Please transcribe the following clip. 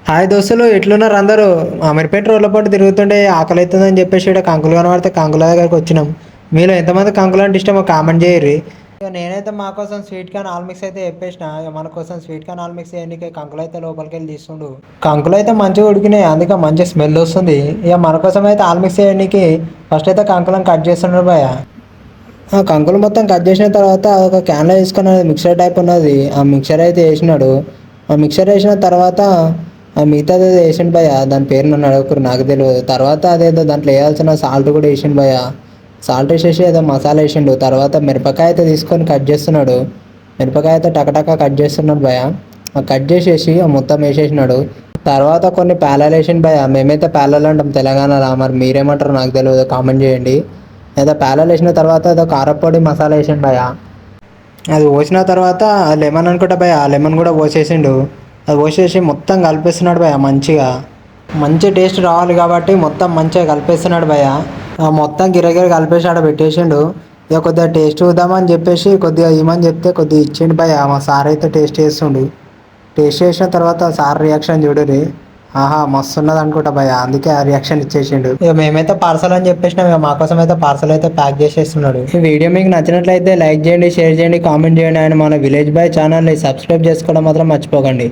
Hi దోస్తులు, ఎట్లున్నారు అందరూ? అమీర్పేట రోడ్ల పాటు తిరుగుతుంటే ఆకలి అవుతుందని చెప్పేసి ఇక్కడ కంకులు కనబడితే కంకుల దగ్గరికి వచ్చినాం. మీలో ఎంతమంది కంకులు అంటే ఇష్టమో కామెంట్ చేయర్రి. ఇక నేనైతే మా కోసం స్వీట్ కార్న్ ఆల్ మిక్స్ అయితే చెప్పేసిన. ఇక మన కోసం స్వీట్ కార్న్ ఆల్ మిక్స్ చేయడానికి కంకులు అయితే లోపలికి వెళ్ళి తీస్తుండు. కంకులు అయితే మంచిగా ఉడికినాయి, అందుకే మంచి స్మెల్ వస్తుంది. ఇక మన కోసం అయితే ఆల్ మిక్స్ చేయడానికి ఫస్ట్ అయితే కంకులను కట్ చేస్తున్నాడు భయ. ఆ కంకులు మొత్తం కట్ చేసిన తర్వాత ఒక క్యాన్లో తీసుకుని మిక్సర్ టైప్ ఉన్నది, ఆ మిక్సర్ అయితే వేసినాడు. ఆ మిక్సర్ వేసిన తర్వాత ఆ మిగతాది ఏదో వేసిండు భయ, దాని పేరు నన్ను అడగకూరు, నాకు తెలియదు. తర్వాత అదేదో దాంట్లో వేయాల్సిన సాల్ట్ కూడా వేసిండు భయ. సాల్ట్ వేసేసి ఏదో మసాలా వేసిండు. తర్వాత మిరపకాయ అయితే తీసుకొని కట్ చేస్తున్నాడు. మిరపకాయ అయితే టకటక కట్ చేస్తున్నాడు భయ. ఆ కట్ చేసేసి ఆ మొత్తం వేసేసినాడు. తర్వాత కొన్ని పేలాలు వేసిండు భయ. మేమైతే పేలాలు అంటాం తెలంగాణలో, మరి మీరేమంటారు నాకు తెలియదు, కామెంట్ చేయండి. ఏదో పేలాలు వేసిన తర్వాత ఏదో కారపొడి మసాలా వేసిండు భయ. అది పోసిన తర్వాత లెమన్ అనుకుంటా భయ, ఆ లెమన్ కూడా పోసేసిండు. అది పోసేసి మొత్తం కలిపేస్తున్నాడు భయ మంచిగా. మంచి టేస్ట్ రావాలి కాబట్టి మొత్తం మంచిగా కలిపేస్తున్నాడు భయ. మొత్తం గిరగిర కలిపేసి ఆడ పెట్టేసిండు. ఇక కొద్దిగా టేస్ట్ చూద్దామని చెప్పేసి కొద్దిగా ఇమ్మని చెప్తే కొద్దిగా ఇచ్చిండు భయ. మా సార్ అయితే టేస్ట్ చేస్తుండు. టేస్ట్ చేసిన తర్వాత సార్ రియాక్షన్ చూడుర్రి. ఆహా మస్తు ఉన్నది అనుకుంటా భయ, అందుకే ఆ రియాక్షన్ ఇచ్చేసిండు. ఇక మేమైతే పార్సల్ అని చెప్పేసినాం. ఇక మా కోసం అయితే పార్సల్ అయితే ప్యాక్ చేసేస్తున్నాడు. ఈ వీడియో మీకు నచ్చినట్లయితే లైక్ చేయండి, షేర్ చేయండి, కామెంట్ చేయండి. అండ్ మన విలేజ్ బాయ్ ఛానల్ని సబ్స్క్రైబ్ చేసుకోవడం మాత్రం మర్చిపోకండి.